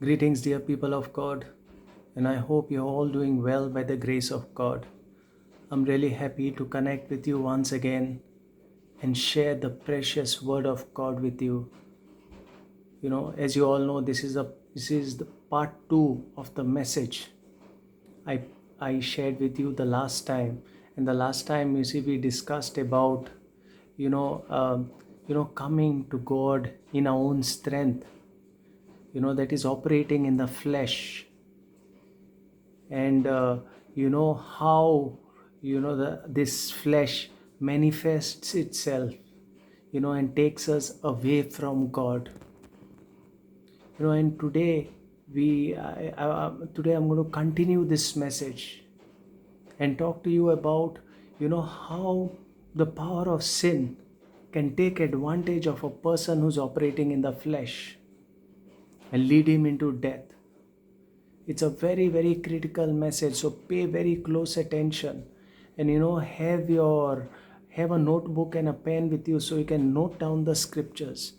Greetings, dear people of God, and I hope you're all doing well by the grace of God. I'm really happy to connect with you once again and share the precious word of God with you. As you all know, this is the part 2 of the message I I shared with you the last time. And the last time, we discussed about you know um, coming to God in our own strength, that is operating in the flesh. And how this flesh manifests itself, and takes us away from God. And today today I'm going to continue this message and talk to you about how the power of sin can take advantage of a person who's operating in the flesh and lead him into death. It's a very, very critical message, so pay very close attention. And have a notebook and a pen with you so you can note down the scriptures,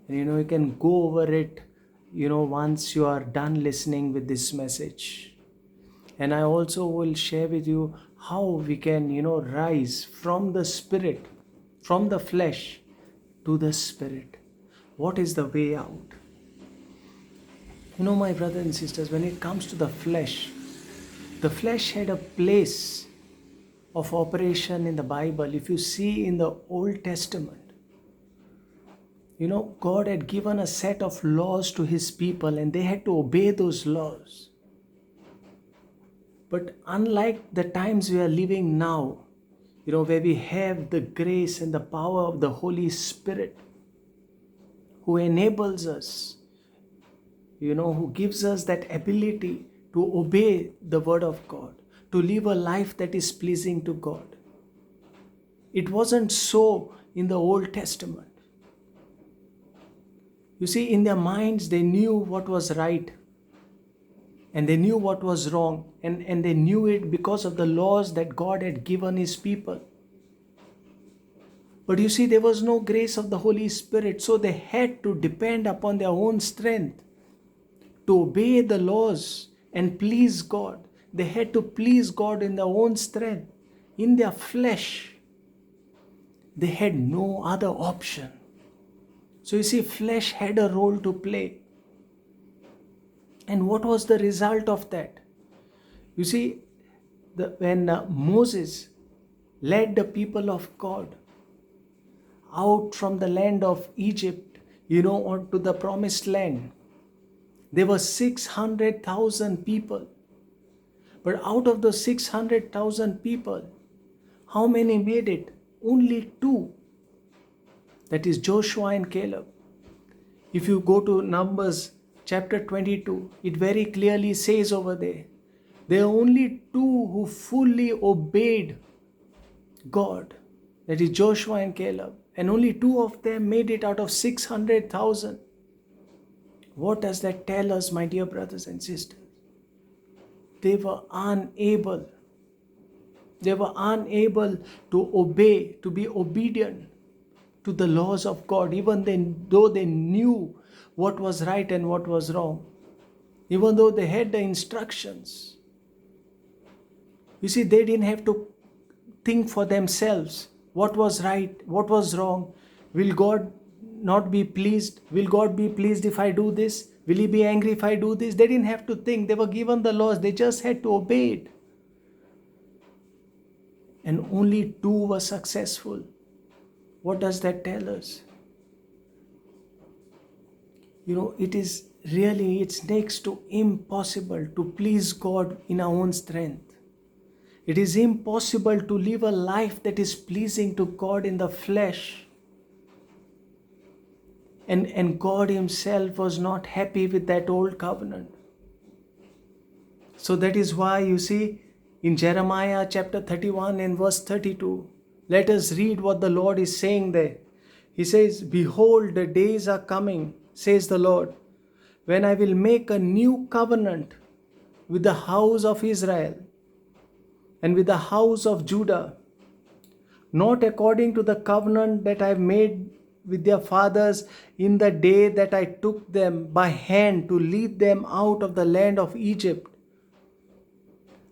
and you can go over it once you are done listening with this message. And I also will share with you how we can rise from the spirit, from the flesh to the spirit. What is the way out? My brothers and sisters, when it comes to the flesh had a place of operation in the Bible. If you see in the Old Testament, God had given a set of laws to his people and they had to obey those laws. But unlike the times we are living now, where we have the grace and the power of the Holy Spirit who enables us, who gives us that ability to obey the word of God, to live a life that is pleasing to God. It wasn't so in the Old Testament. You see, in their minds, they knew what was right and they knew what was wrong, and they knew it because of the laws that God had given his people. But you see, there was no grace of the Holy Spirit, so they had to depend upon their own strength to obey the laws and please God. They had to please God in their own strength, in their flesh. They had no other option. So you see, flesh had a role to play. And what was the result of that? You see, when Moses led the people of God out from the land of Egypt, onto the promised land, there were 600,000 people. But out of those 600,000 people, how many made it? Only 2. That is Joshua and Caleb. If you go to Numbers chapter 22, it very clearly says over there are only 2 who fully obeyed God. That is Joshua and Caleb. And only 2 of them made it out of 600,000. What does that tell us, my dear brothers and sisters? They were unable to obey, to be obedient to the laws of God, even though they knew what was right and what was wrong, even though they had the instructions. You see, they didn't have to think for themselves what was right, what was wrong. Will God not be pleased? Will God be pleased if I do this? Will he be angry if I do this? They didn't have to think. They were given the laws. They just had to obey it. And only 2 were successful. What does that tell us? It's next to impossible to please God in our own strength. It is impossible to live a life that is pleasing to God in the flesh. And God himself was not happy with that old covenant. So that is why you see in Jeremiah chapter 31 and verse 32, let us read what the Lord is saying there. He says, "Behold, the days are coming, says the Lord, when I will make a new covenant with the house of Israel and with the house of Judah, not according to the covenant that I have made with their fathers in the day that I took them by hand to lead them out of the land of Egypt,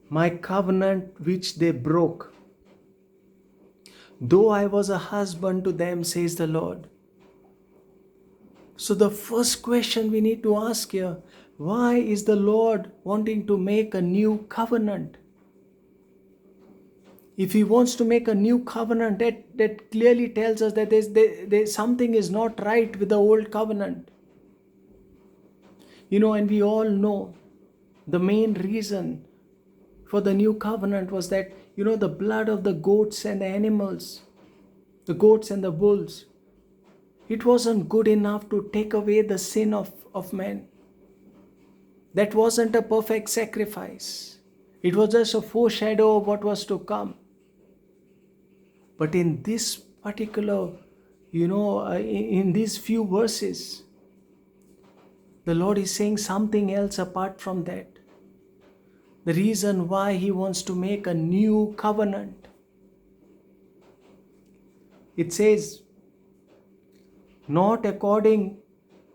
my covenant which they broke. Though I was a husband to them, says the Lord. So the first question we need to ask here, why is the Lord wanting to make a new covenant? If he wants to make a new covenant, that clearly tells us that there's something is not right with the old covenant. And we all know the main reason for the new covenant was that, the blood of the goats and the animals, the goats and the bulls, it wasn't good enough to take away the sin of man. That wasn't a perfect sacrifice. It was just a foreshadow of what was to come. But in this particular, in these few verses, the Lord is saying something else apart from that. The reason why he wants to make a new covenant. It says, not according,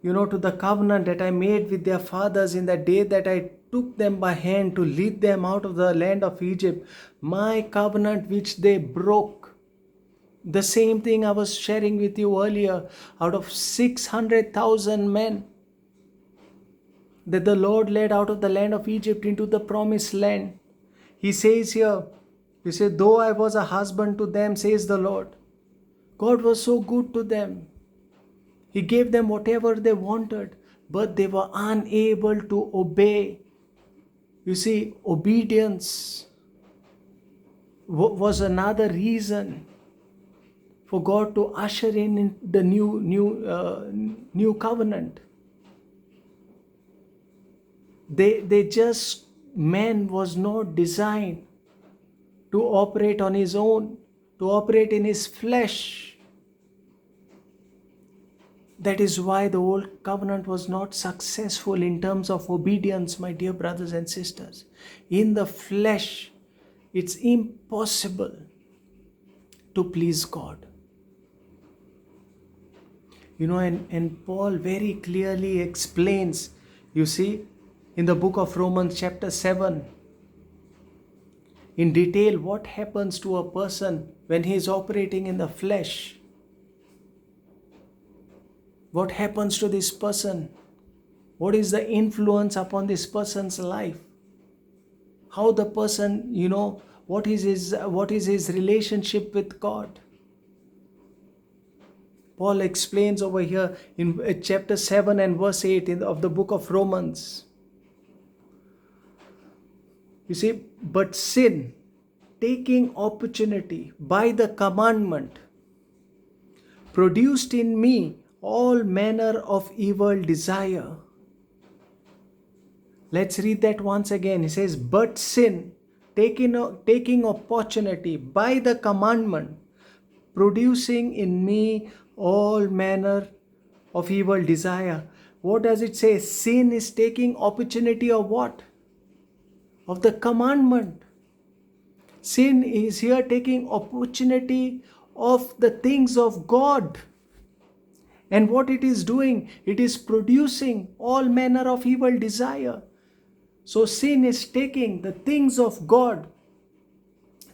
to the covenant that I made with their fathers in the day that I took them by hand to lead them out of the land of Egypt, my covenant which they broke. The same thing I was sharing with you earlier, out of 600,000 men that the Lord led out of the land of Egypt into the promised land. He says here, he said, though I was a husband to them, says the Lord. God was so good to them. He gave them whatever they wanted, but they were unable to obey. You see, obedience was another reason for God to usher in the new covenant. Man was not designed to operate on his own, to operate in his flesh. That is why the old covenant was not successful in terms of obedience, my dear brothers and sisters. In the flesh, it's impossible to please God. And Paul very clearly explains, in the book of Romans chapter 7, in detail what happens to a person when he is operating in the flesh. What happens to this person? What is the influence upon this person's life? How the person, what is his relationship with God? Paul explains over here in chapter 7 and verse 8 of the book of Romans. But sin, taking opportunity by the commandment, produced in me all manner of evil desire. Let's read that once again. He says, but sin, taking opportunity by the commandment, producing in me all manner of evil desire. What does it say? Sin is taking opportunity of what? Of the commandment. Sin is here taking opportunity of the things of God. And what it is doing, it is producing all manner of evil desire. So sin is taking the things of God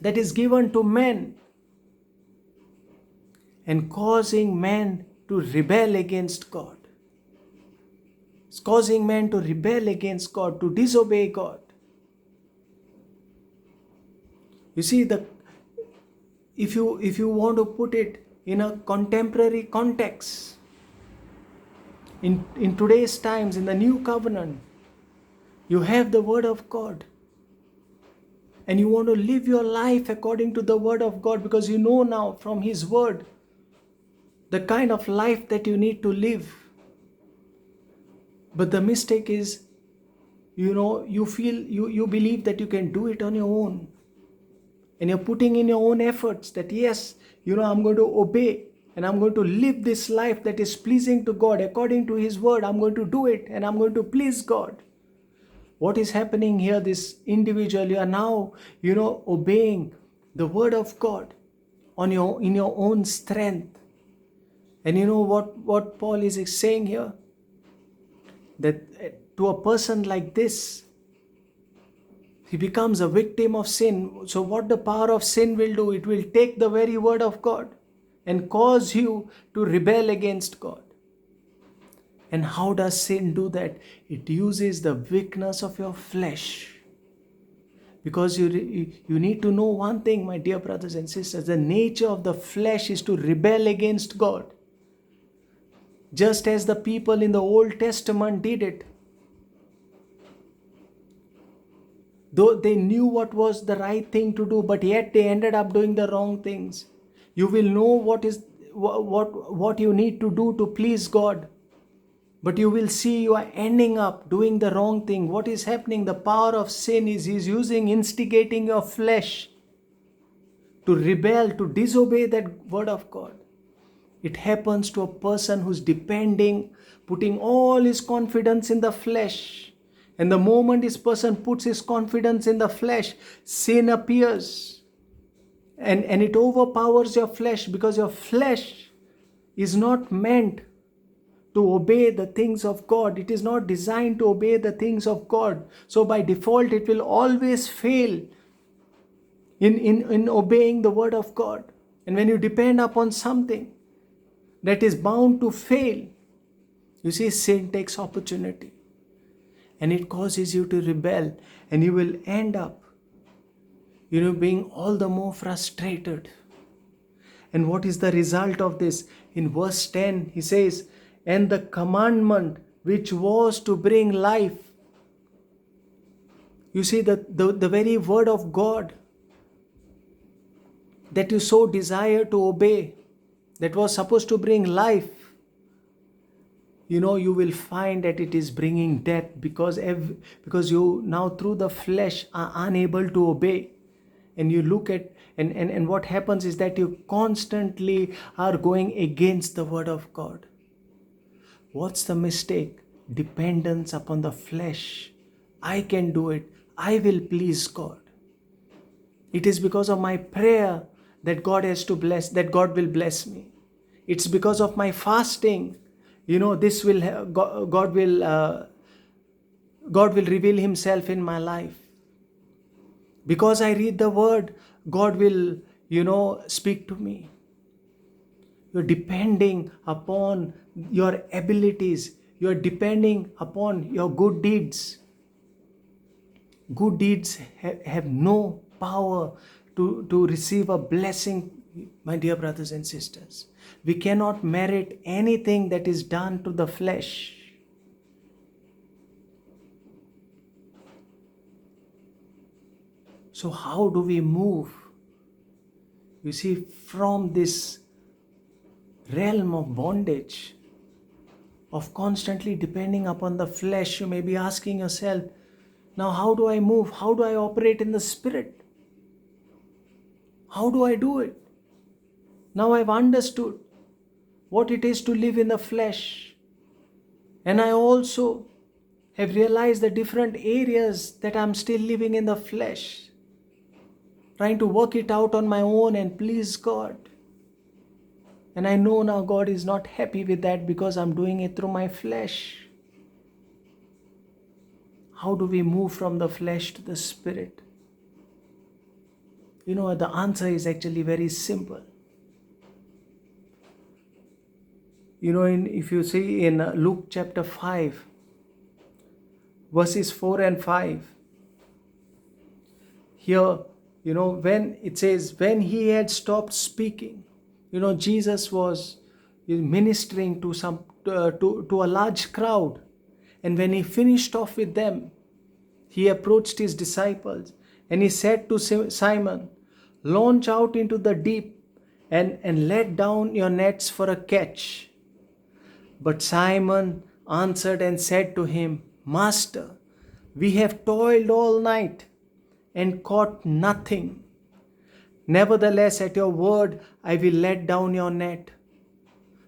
that is given to men and causing man to rebel against God. It's causing man to rebel against God, to disobey God. If you want to put it in a contemporary context, in today's times, in the new covenant, you have the word of God. And you want to live your life according to the word of God, because you know now from his word the kind of life that you need to live. But the mistake is, you believe that you can do it on your own. And you're putting in your own efforts that yes, I'm going to obey and I'm going to live this life that is pleasing to God according to his word. I'm going to do it and I'm going to please God. What is happening here? This individual, you are now, obeying the word of God in your own strength. And you know what Paul is saying here? That to a person like this, he becomes a victim of sin. So what the power of sin will do, it will take the very word of God and cause you to rebel against God. And how does sin do that? It uses the weakness of your flesh. Because you need to know one thing, my dear brothers and sisters, the nature of the flesh is to rebel against God. Just as the people in the Old Testament did it. Though they knew what was the right thing to do, but yet they ended up doing the wrong things. You will know what you need to do to please God. But you will see you are ending up doing the wrong thing. What is happening? The power of sin is instigating your flesh to rebel, to disobey that word of God. It happens to a person who's putting all his confidence in the flesh. And the moment this person puts his confidence in the flesh, sin appears. And it overpowers your flesh, because your flesh is not meant to obey the things of God. It is not designed to obey the things of God. So by default, it will always fail in obeying the word of God. And when you depend upon something that is bound to fail, you see, sin takes opportunity. And it causes you to rebel. And you will end up, being all the more frustrated. And what is the result of this? In verse 10, he says, and the commandment which was to bring life. You see, the very word of God that you so desire to obey, that was supposed to bring life, you will find that it is bringing death, because you now through the flesh are unable to obey. And you look at, and what happens is that you constantly are going against the word of God. What's the mistake? Dependence upon the flesh. I can do it. I will please God. It is because of my prayer that God will bless me. It's because of my fasting. God will reveal himself in my life. Because I read the word, God will, speak to me. You're depending upon your abilities. You're depending upon your good deeds. Good deeds have no power to receive a blessing, my dear brothers and sisters. We cannot merit anything that is done to the flesh. So how do we move? You see, from this realm of bondage, of constantly depending upon the flesh, you may be asking yourself, now how do I move? How do I operate in the Spirit? How do I do it? Now I've understood what it is to live in the flesh. And I also have realized the different areas that I'm still living in the flesh, trying to work it out on my own and please God. And I know now God is not happy with that, because I'm doing it through my flesh. How do we move from the flesh to the Spirit? The answer is actually very simple. If you see in Luke chapter 5, verses 4 and 5, here, when it says, when he had stopped speaking, Jesus was ministering to a large crowd. And when he finished off with them, he approached his disciples and he said to Simon, launch out into the deep and let down your nets for a catch. But Simon answered and said to him, Master, we have toiled all night and caught nothing. Nevertheless, at your word, I will let down your net.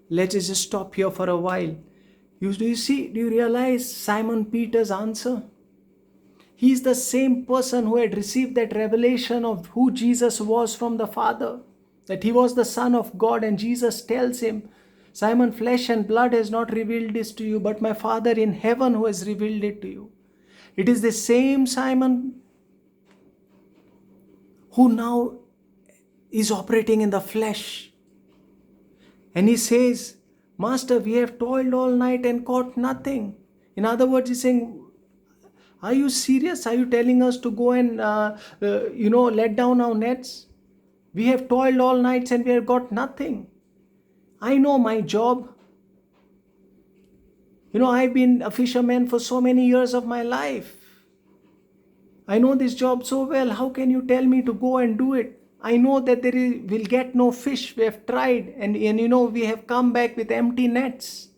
Let us just stop here for a while. Do you realize Simon Peter's answer? He's the same person who had received that revelation of who Jesus was from the Father, that he was the Son of God, and Jesus tells him, Simon, flesh and blood has not revealed this to you, but my Father in heaven who has revealed it to you. It is the same Simon who now is operating in the flesh. And he says, Master, we have toiled all night and caught nothing. In other words, he's saying, are you serious? Are you telling us to go and, let down our nets? We have toiled all nights and we have got nothing. I know my job. I've been a fisherman for so many years of my life. I know this job so well. How can you tell me to go and do it? I know that we'll get no fish. We have tried and we have come back with empty nets.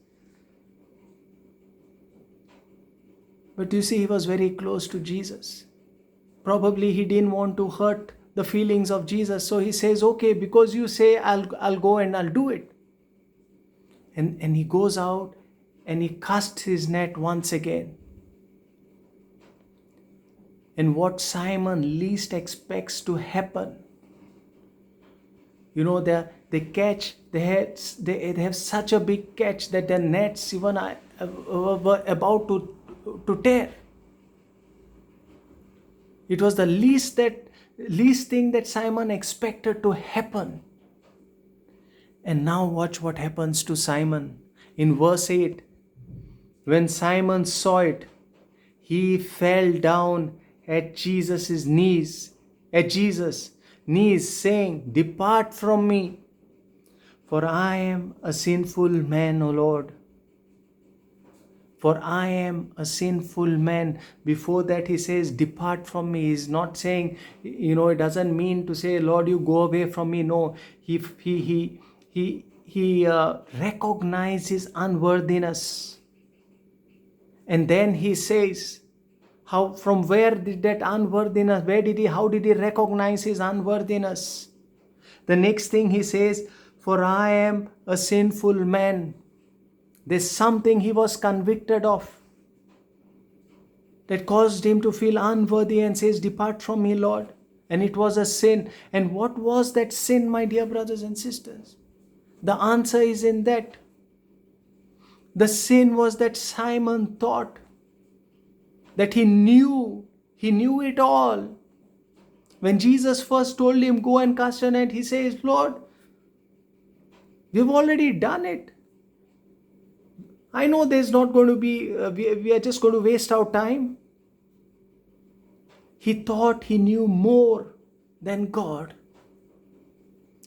But you see, he was very close to Jesus. Probably he didn't want to hurt the feelings of Jesus. So he says, okay, because you say, I'll go and I'll do it. And he goes out and he casts his net once again. And what Simon least expects to happen, they catch, they have such a big catch that their nets even were about to tear. It was the least thing that Simon expected to happen. And now watch what happens to Simon. In verse 8, when Simon saw it, he fell down at Jesus' knees, saying, Depart from me, for I am a sinful man, O Lord. For I am a sinful man. Before that he says, depart from me. He's not saying, it doesn't mean to say, Lord, you go away from me. No, he recognizes his unworthiness. And then he says, how did he recognize his unworthiness? The next thing he says, for I am a sinful man. There's something he was convicted of that caused him to feel unworthy and says, depart from me, Lord. And it was a sin. And what was that sin, my dear brothers and sisters? The answer is in that. The sin was that Simon thought that he knew it all. When Jesus first told him, go and cast your net, he says, Lord, we've already done it. I know there's not going to be, we are just going to waste our time. He thought he knew more than God.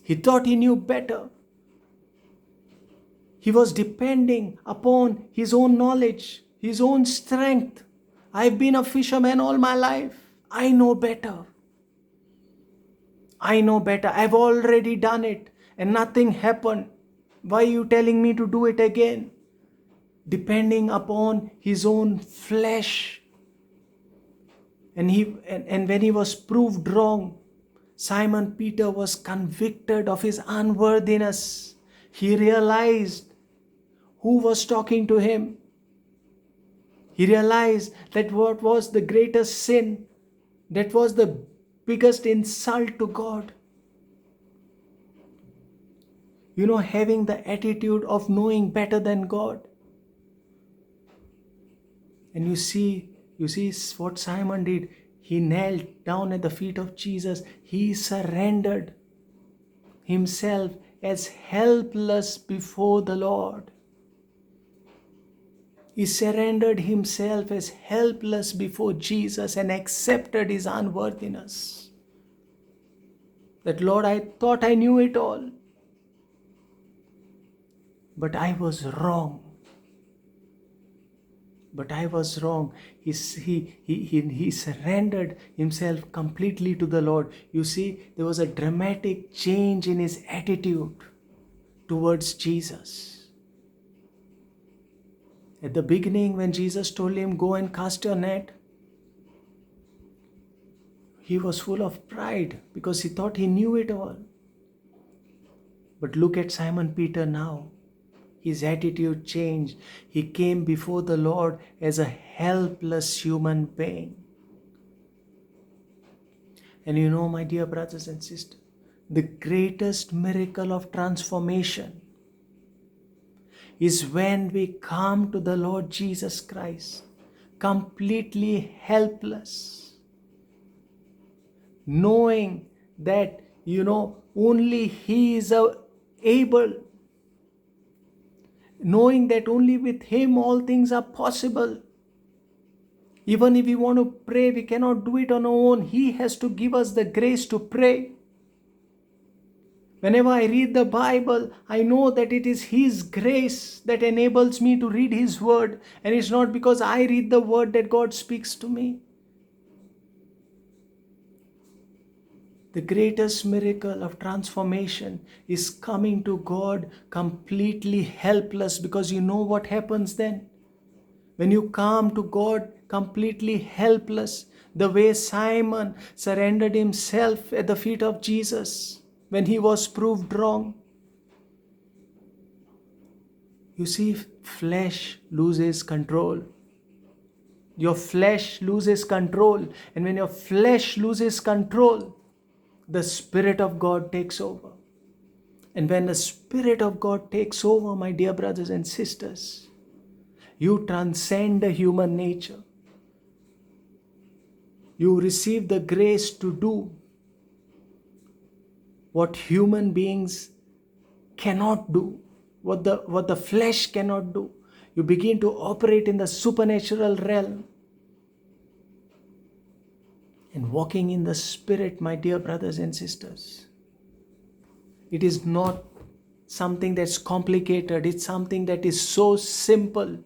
He thought he knew better. He was depending upon his own knowledge, his own strength. I've been a fisherman all my life. I know better. I've already done it and nothing happened. Why are you telling me to do it again? Depending upon his own flesh. And when he was proved wrong, Simon Peter was convicted of his unworthiness. He realized who was talking to him. He realized that what was the greatest sin, that was the biggest insult to God. Having the attitude of knowing better than God. And you see what Simon did. He knelt down at the feet of Jesus. He surrendered himself as helpless before the Lord. He surrendered himself as helpless before Jesus and accepted his unworthiness. That, Lord, I thought I knew it all. But I was wrong. He surrendered himself completely to the Lord. You see, there was a dramatic change in his attitude towards Jesus. At the beginning, when Jesus told him, go and cast your net, he was full of pride because he thought he knew it all. But look at Simon Peter now. His attitude changed. He came before the Lord as a helpless human being. And my dear brothers and sisters, the greatest miracle of transformation is when we come to the Lord Jesus Christ, completely helpless, knowing that, only He is able, knowing that only with Him all things are possible. Even if we want to pray, we cannot do it on our own. He has to give us the grace to pray. Whenever I read the Bible, I know that it is His grace that enables me to read His word. And it's not because I read the word that God speaks to me. The greatest miracle of transformation is coming to God completely helpless, because you know what happens then? When you come to God completely helpless, the way Simon surrendered himself at the feet of Jesus when he was proved wrong. You see, flesh loses control. Your flesh loses control. And when your flesh loses control, the Spirit of God takes over. And when the Spirit of God takes over, my dear brothers and sisters, you transcend the human nature. You receive the grace to do what human beings cannot do, what the flesh cannot do. You begin to operate in the supernatural realm. And walking in the Spirit, my dear brothers and sisters, it is not something that's complicated. It's something that is so simple.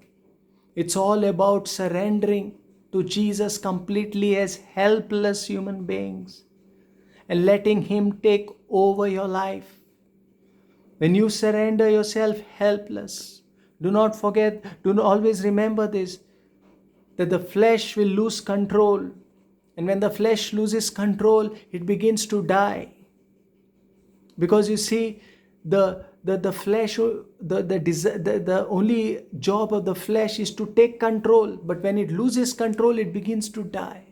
It's all about surrendering to Jesus completely as helpless human beings and letting Him take over your life. When you surrender yourself helpless, do not always remember this, that the flesh will lose control. And when the flesh loses control, it begins to die. Because you see, the flesh, the only job of the flesh is to take control. But when it loses control, it begins to die.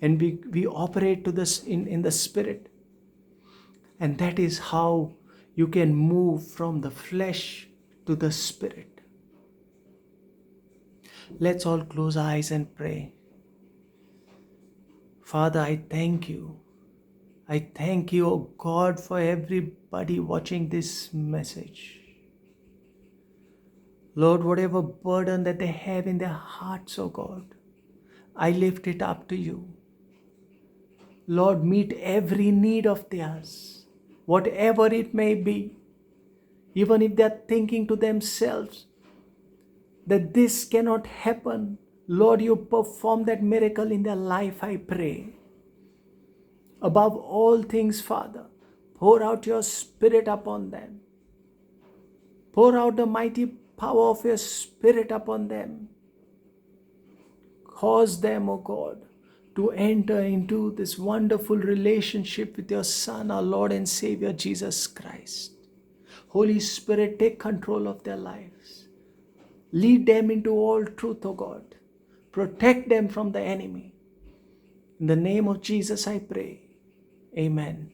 And we operate to this in the Spirit. And that is how you can move from the flesh to the Spirit. Let's all close our eyes and pray. Father, I thank you. I thank you, O God, for everybody watching this message. Lord, whatever burden that they have in their hearts, O God, I lift it up to you. Lord, meet every need of theirs, whatever it may be. Even if they are thinking to themselves that this cannot happen, Lord, you perform that miracle in their life, I pray. Above all things, Father, pour out your Spirit upon them. Pour out the mighty power of your Spirit upon them. Cause them, O God, to enter into this wonderful relationship with your Son, our Lord and Savior, Jesus Christ. Holy Spirit, take control of their lives. Lead them into all truth, O God. Protect them from the enemy. In the name of Jesus, I pray. Amen.